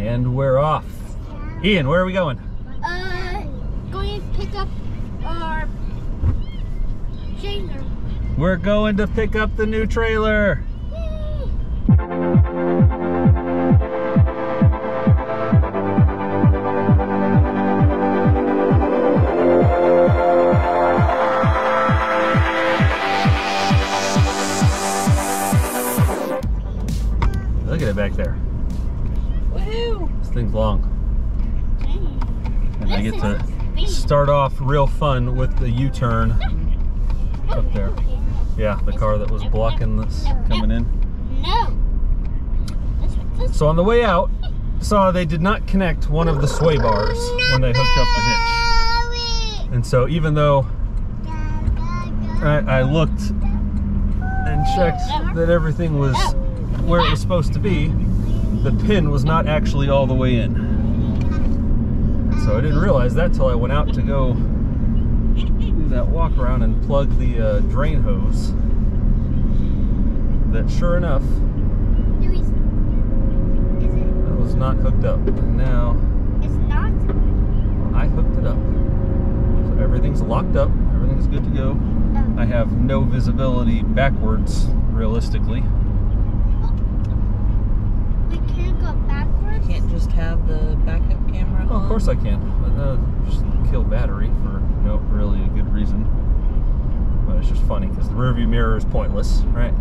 And we're off. Ian, where are we going? Going to pick up our trailer. We're going to pick up the new trailer. Yay! Look at it back there. Woohoo! This thing's long. And I get to start off real fun with the U-turn up there. Yeah, the car that was blocking this coming in. No. So on the way out, saw they did not connect one of the sway bars when they hooked up the hitch. And so even though I looked and checked that everything was where it was supposed to be, the pin was not actually all the way in. So I didn't realize that till I went out to go do that walk around and plug the drain hose. That sure enough, that was not hooked up. And now It's not? I hooked it up. So everything's locked up, everything's good to go. I have no visibility backwards, realistically. We can't go backwards? Can't just have the backup camera on? Oh, of course I can. But just kill battery for no really a good reason. But it's just funny because the rear view mirror is pointless, right?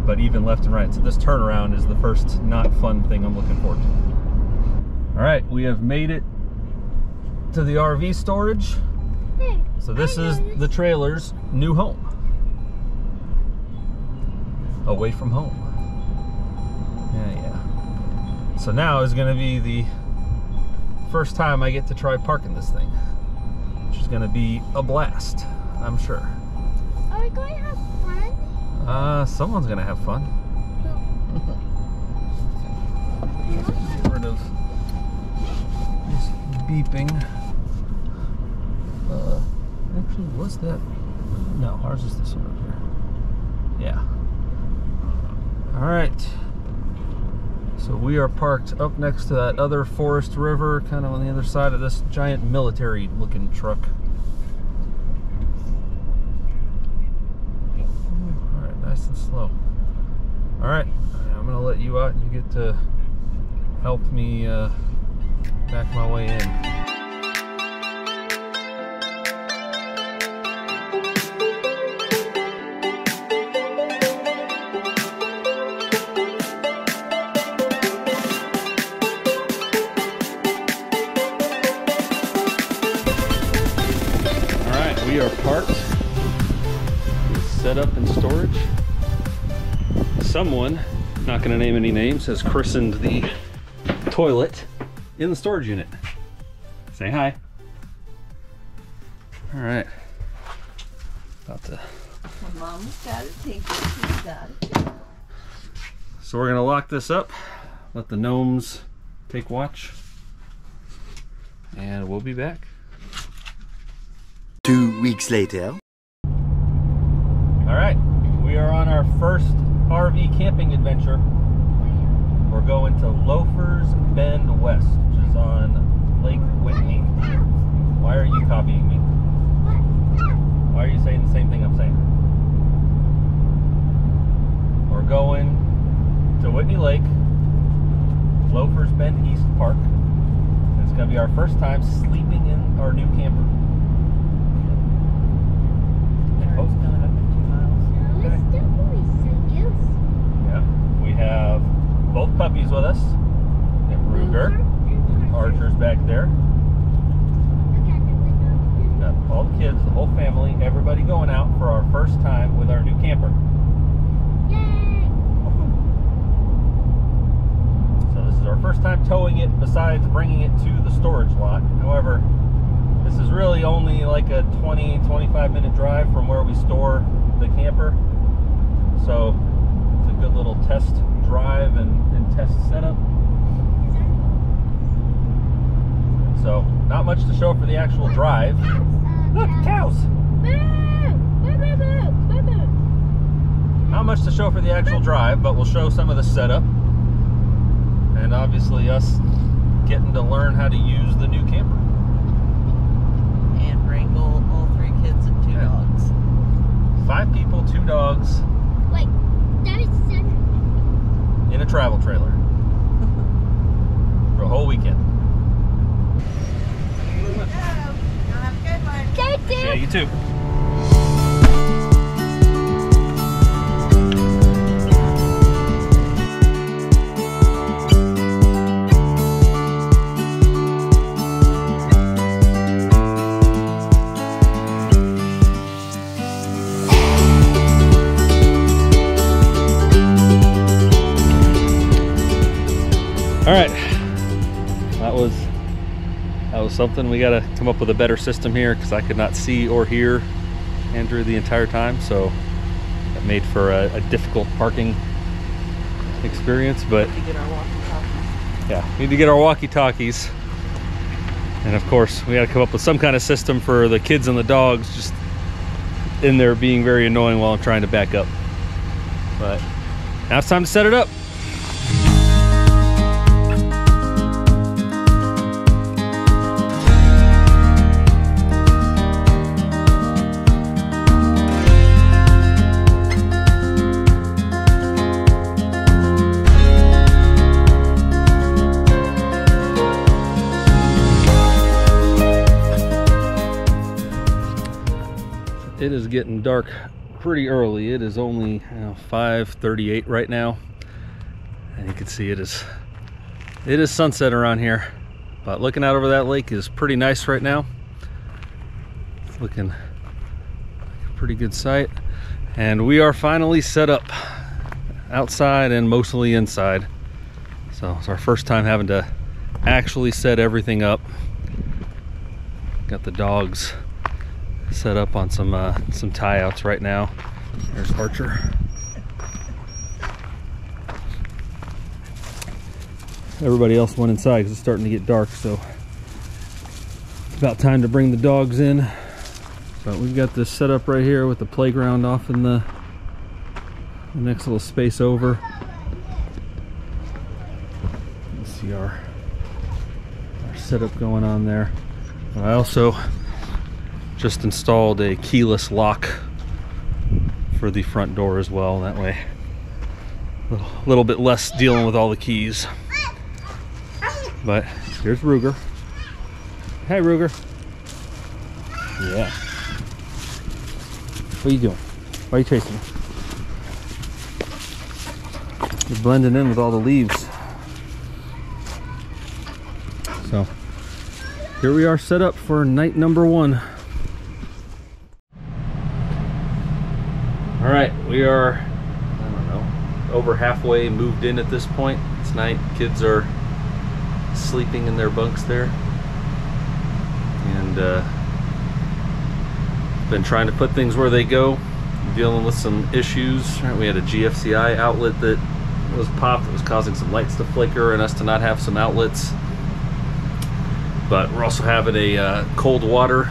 But even left and right. So this turnaround is the first not fun thing I'm looking forward to. All right, we have made it to the RV storage. So this is the trailer's new home. Away from home. Yeah. So now is going to be the first time I get to try parking this thing, which is going to be a blast, I'm sure. Are we going to have fun? Someone's going to have fun. Get rid of this beeping. Actually, what's that? No, ours is this one up here. Yeah. All right. So we are parked up next to that other Forest River, kind of on the other side of this giant military-looking truck. All right, nice and slow. All right, I'm gonna let you out and you get to help me back my way in. We are parked, set up in storage. Someone, not going to name any names, has christened the toilet in the storage unit. Say hi. All right. About to. Mom's got it, take it, she's got it. So we're going to lock this up, let the gnomes take watch, and we'll be back. 2 weeks later. All right, we are on our first RV camping adventure. We're going to Loafers Bend West, which is on Lake Whitney. Why are you copying me? Why are you saying the same thing I'm saying? We're going to Whitney Lake, Loafers Bend East Park. And it's going to be our first time sleeping in our new camper. Yeah, we have both puppies with us. We have Ruger, Archer's back there. Got all the kids, the whole family, everybody going out for our first time with our new camper. Yay! So this is our first time towing it besides bringing it to the storage lot. However, this is really only like a 20-25 minute drive from where we store the camper. So it's a good little test drive and test setup. So not much to show for the actual drive. Look, cows! Not much to show for the actual drive, but we'll show some of the setup. And obviously us getting to learn how to use the new camper. And wrangle all 3 kids and 2 dogs. 5 people, 2 dogs. Wait, that is 7. In a travel trailer. For a whole weekend. Here you go. You'll have a good one. Thank you. Yeah, you too. All right, that was something. We got to come up with a better system here because I could not see or hear Andrew the entire time, so that made for a difficult parking experience. But We get our walkie-talkies. yeah, we need to get our walkie-talkies, and of course we got to come up with some kind of system for the kids and the dogs just in there being very annoying while I'm trying to back up. But now it's time to set it up. It is getting dark pretty early. It is only 5:38 right now, and you can see it is sunset around here. But looking out over that lake is pretty nice right now. It's looking like a pretty good sight, and we are finally set up outside and mostly inside. So it's our first time having to actually set everything up. Got the dogs set up on some tie outs right now. There's Archer. Everybody else went inside because it's starting to get dark, so it's about time to bring the dogs in. So we've got this set up right here with the playground off in the next little space over. You can see our setup going on there. I also just installed a keyless lock for the front door as well. That way a little bit less dealing with all the keys. But here's Ruger. Hey Ruger. Yeah. What are you doing? Why are you chasing me? You're blending in with all the leaves. So here we are set up for night number 1. All right, we are, I don't know, over halfway moved in at this point. It's night. Kids are sleeping in their bunks there, and been trying to put things where they go, dealing with some issues. Right, we had a GFCI outlet that was popped that was causing some lights to flicker and us to not have some outlets. But we're also having a cold water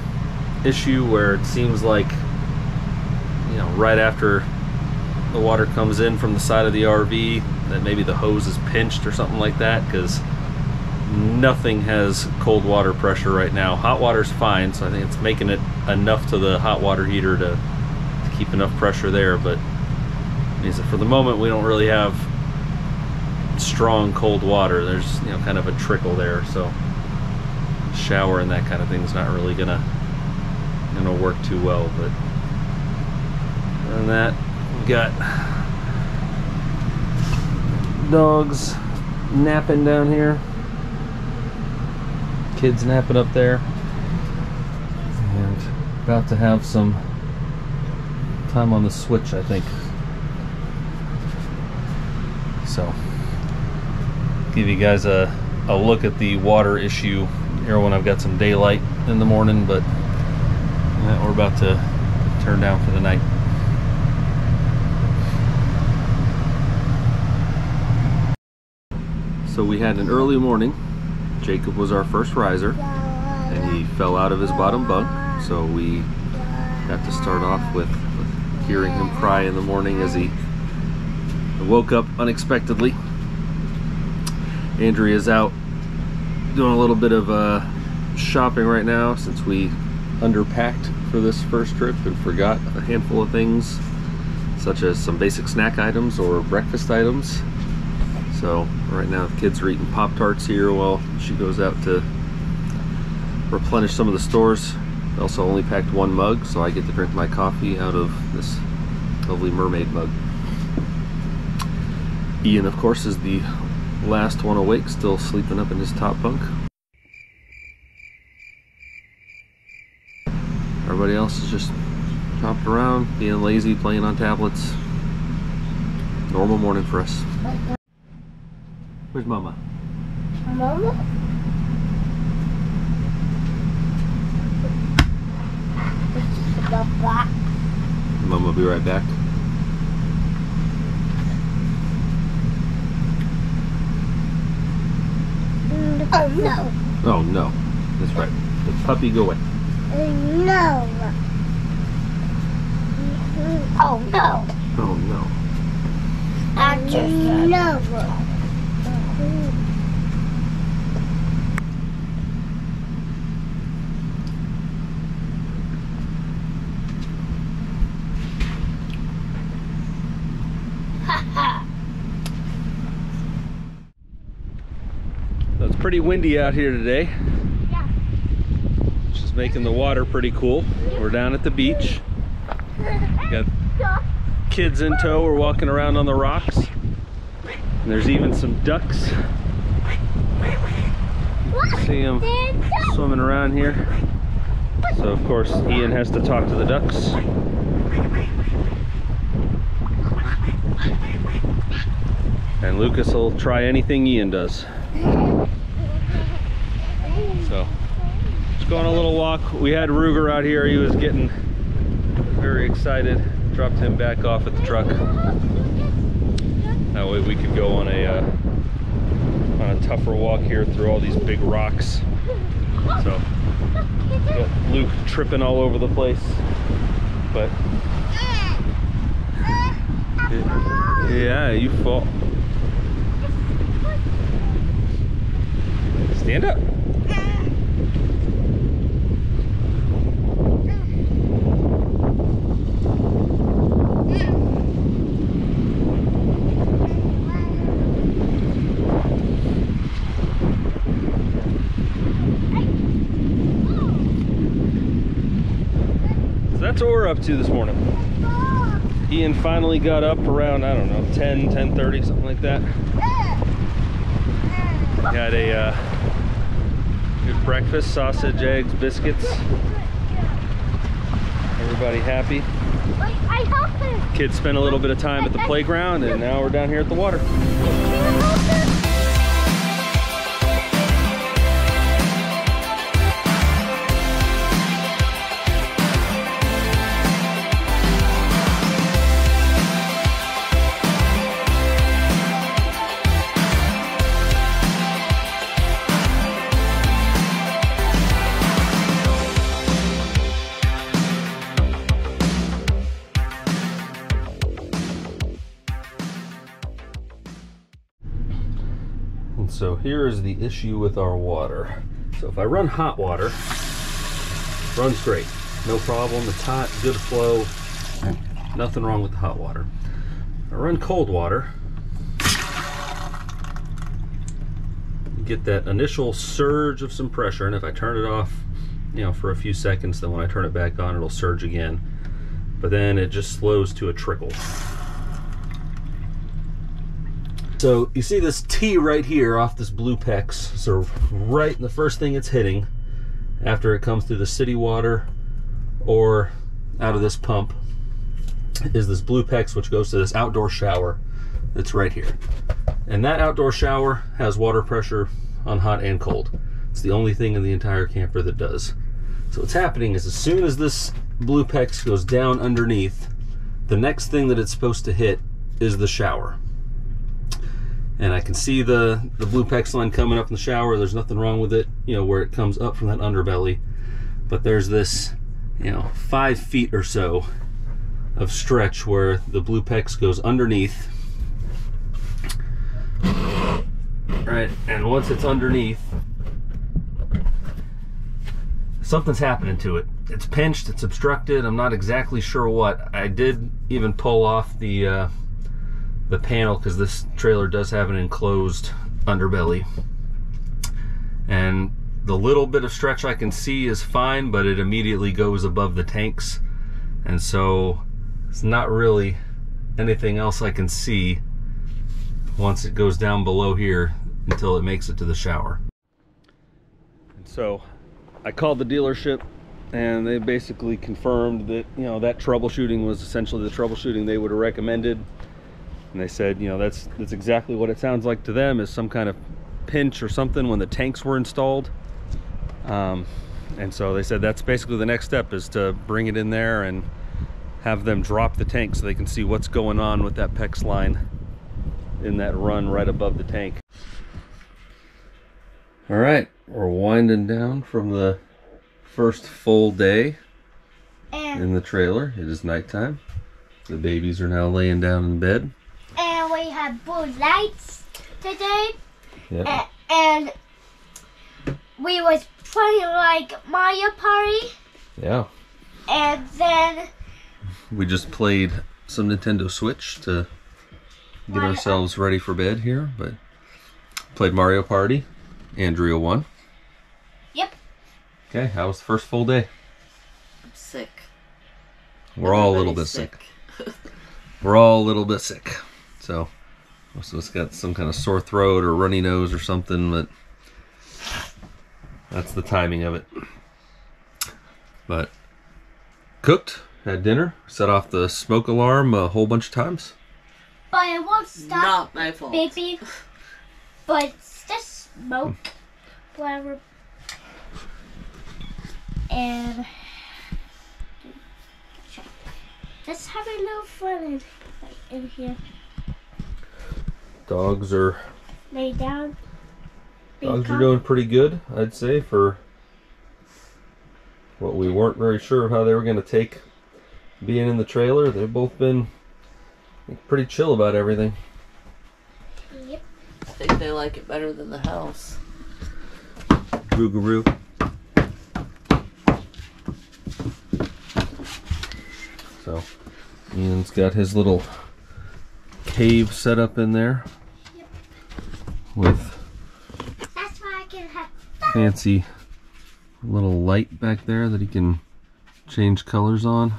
issue where it seems like, you know, right after the water comes in from the side of the RV, that maybe the hose is pinched or something like that, because nothing has cold water pressure right now. Hot water's fine, so I think it's making it enough to the hot water heater to keep enough pressure there, but means that for the moment we don't really have strong cold water. There's, you know, kind of a trickle there, so shower and that kind of thing is not really gonna work too well. But other than that, we got dogs napping down here, kids napping up there, and about to have some time on the Switch, I think. So give you guys a look at the water issue here when I've got some daylight in the morning, but we're about to turn down for the night. So we had an early morning. Jacob was our first riser, and he fell out of his bottom bunk, so we got to start off with hearing him cry in the morning as he woke up unexpectedly. Andrea's out Doing a little bit of shopping right now since we underpacked for this first trip and forgot a handful of things, such as some basic snack items or breakfast items. So right now the kids are eating Pop-Tarts here while she goes out to replenish some of the stores. I also only packed one mug, so I get to drink my coffee out of this lovely mermaid mug. Ian, of course, is the last one awake, still sleeping up in his top bunk. Everybody else is just chopped around, being lazy, playing on tablets. Normal morning for us. Where's Mama? Mama? Mama will be right back. Oh no. Oh no. That's right. The puppy go away. No. Oh no. Oh no. I just no. So it's pretty windy out here today. Yeah. Which is making the water pretty cool. We're down at the beach. Got kids in tow. We're walking around on the rocks. And there's even some ducks. You can see them swimming around here. So of course Ian has to talk to the ducks. And Lucas will try anything Ian does. So, just going a little walk. We had Ruger out here. He was getting very excited. Dropped him back off at the truck. That way we could go on a tougher walk here through all these big rocks. So, got Luke tripping all over the place. But, yeah, you fall. Stand up. So that's what we're up to this morning. Ian finally got up around, I don't know, 10:30, something like that. Got a good breakfast, sausage, eggs, biscuits. Everybody happy. I help her. Kids spent a little bit of time at the playground, and now we're down here at the water. So here is the issue with our water. So if I run hot water, it runs great. No problem, it's hot, good flow, nothing wrong with the hot water. If I run cold water, you get that initial surge of some pressure, and if I turn it off, you know, for a few seconds, then when I turn it back on, it'll surge again. But then it just slows to a trickle. So you see this T right here off this blue PEX. So right in the first thing it's hitting after it comes through the city water or out of this pump is this blue PEX, which goes to this outdoor shower that's right here. And that outdoor shower has water pressure on hot and cold. It's the only thing in the entire camper that does. So what's happening is as soon as this blue PEX goes down underneath, the next thing that it's supposed to hit is the shower. And I can see the blue PEX line coming up in the shower. There's nothing wrong with it, you know, where it comes up from that underbelly. But there's this, you know, 5 feet or so of stretch where the blue PEX goes underneath. Right, and once it's underneath, something's happening to it. It's pinched, it's obstructed. I'm not exactly sure what. I did even pull off the panel because this trailer does have an enclosed underbelly. And the little bit of stretch I can see is fine, but it immediately goes above the tanks. And so it's not really anything else I can see once it goes down below here until it makes it to the shower. And so I called the dealership and they basically confirmed that, you know, that troubleshooting was essentially the troubleshooting they would have recommended. And they said, you know, that's exactly what it sounds like to them, is some kind of pinch or something when the tanks were installed. And so they said that's basically the next step, is to bring it in there and have them drop the tank so they can see what's going on with that PEX line in that run right above the tank. All right, we're winding down from the first full day in the trailer. It is nighttime. The babies are now laying down in bed. And we have blue lights today. Yep. And we was playing like Mario Party. Yeah. And then We just played some Nintendo Switch to get ourselves ready for bed here, but played Mario Party. Andrea won. Yep. Okay, how was the first full day? I'm sick. We're all a little bit sick. We're all a little bit sick. So most of us got some kind of sore throat or runny nose or something, but that's the timing of it. But cooked, had dinner, set off the smoke alarm a whole bunch of times. But it won't stop. Not my fault. Baby. But it's just smoke. Whatever. And let's have a little fun in here. Dogs are Lay down. Dogs are doing pretty good, I'd say, for what we weren't very sure of how they were going to take being in the trailer. They've both been pretty chill about everything. Yep. I think they like it better than the house. Boogaroo. So, Ian's got his little cave set up in there. Yep. With That's why I can have fun. fancy little light back there that he can change colors on.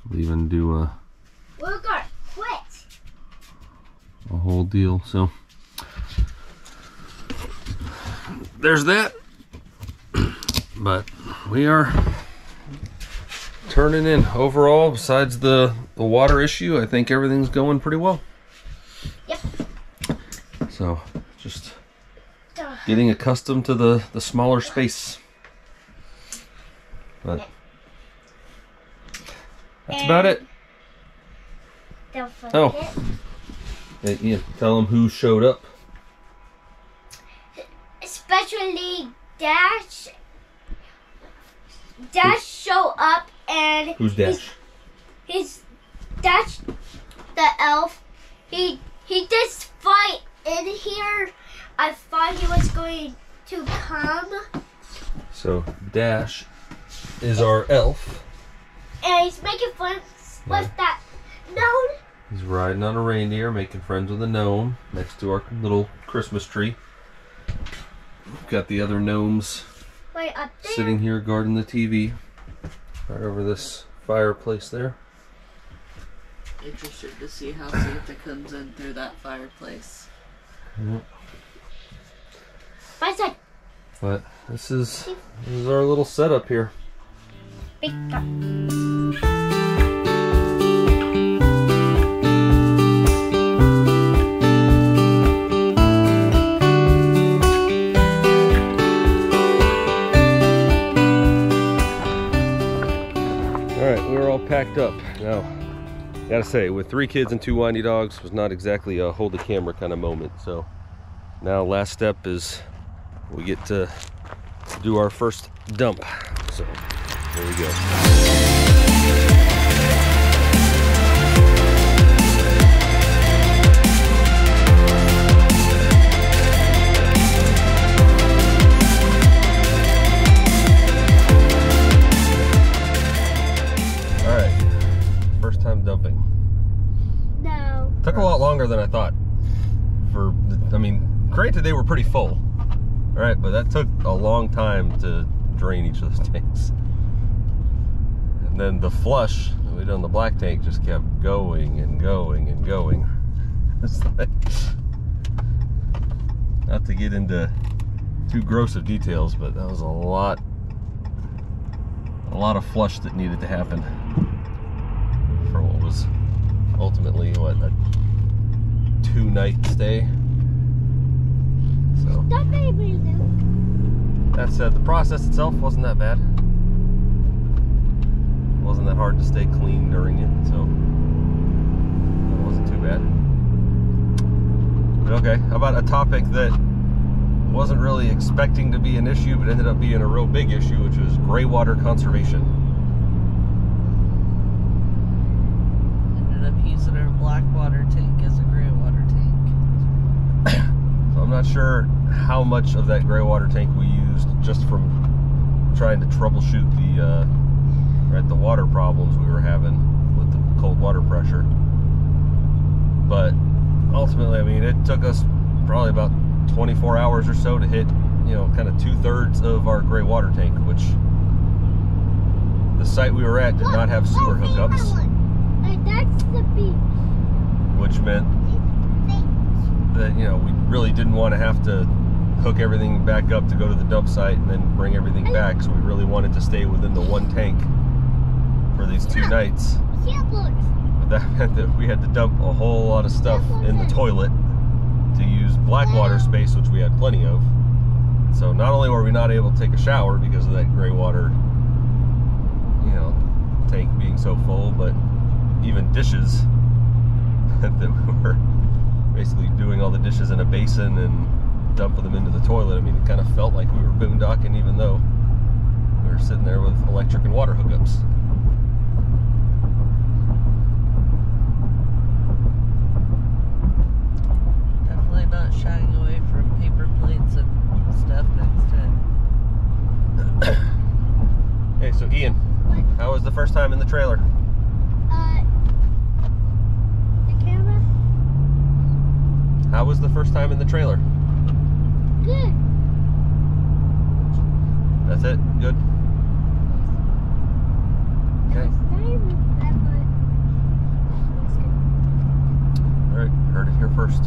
We'll even do a We're gonna quit. whole deal. So there's that. But we are turning in. Overall, besides the water issue, I think everything's going pretty well. Yep. So just getting accustomed to the smaller space. But that's about it. Don't forget. Hey, Ian, tell them who showed up. Especially Dash. Dash show up and Who's Dash? He's Dash the elf. He just fight in here. I thought he was going to come. So Dash is our elf. And he's making friends with that gnome. He's riding on a reindeer, making friends with a gnome next to our little Christmas tree. We've got the other gnomes Right up there. sitting here guarding the TV. Right over this fireplace there. Interested to see how Santa comes in through that fireplace. Yep. My side. But this is our little setup here. Big cup. We're all packed up now. Gotta say, with 3 kids and 2 windy dogs, was not exactly a hold the camera kind of moment. So now last step is we get to do our first dump. So there we go. I mean, granted they were pretty full, right? But that took a long time to drain each of those tanks. And then the flush that we did on the black tank just kept going and going and going. It's like, not to get into too gross of details, but that was a lot of flush that needed to happen for what was ultimately, what, a 2-night stay. So that said, the process itself wasn't that bad. It wasn't that hard to stay clean during it, so it wasn't too bad. But okay, how about a topic that wasn't really expecting to be an issue, but ended up being a real big issue, which was gray water conservation. Ended up using our black water tank as a gray water tank. So I'm not sure how much of that gray water tank we used just from trying to troubleshoot the water problems we were having with the cold water pressure. But ultimately, I mean, it took us probably about 24 hours or so to hit, you know, kind of 2/3 of our gray water tank, which the site we were at did not have sewer hookups. That's the beach. Which meant that, you know, we really didn't want to have to hook everything back up to go to the dump site and then bring everything back, so we really wanted to stay within the one tank for these 2 nights. But that meant that we had to dump a whole lot of stuff in the toilet to use black water space, which we had plenty of. So not only were we not able to take a shower because of that gray water, you know, tank being so full, but even dishes that we were basically doing all the dishes in a basin and dumping them into the toilet. I mean, it kind of felt like we were boondocking, even though we were sitting there with electric and water hookups. Definitely not shying away from paper plates and stuff next time. Hey, so Ian, how was the first time in the trailer? The camera? How was the first time in the trailer? Good. That's it? Good? Okay. Not even that, but it's good. Alright, heard it here first.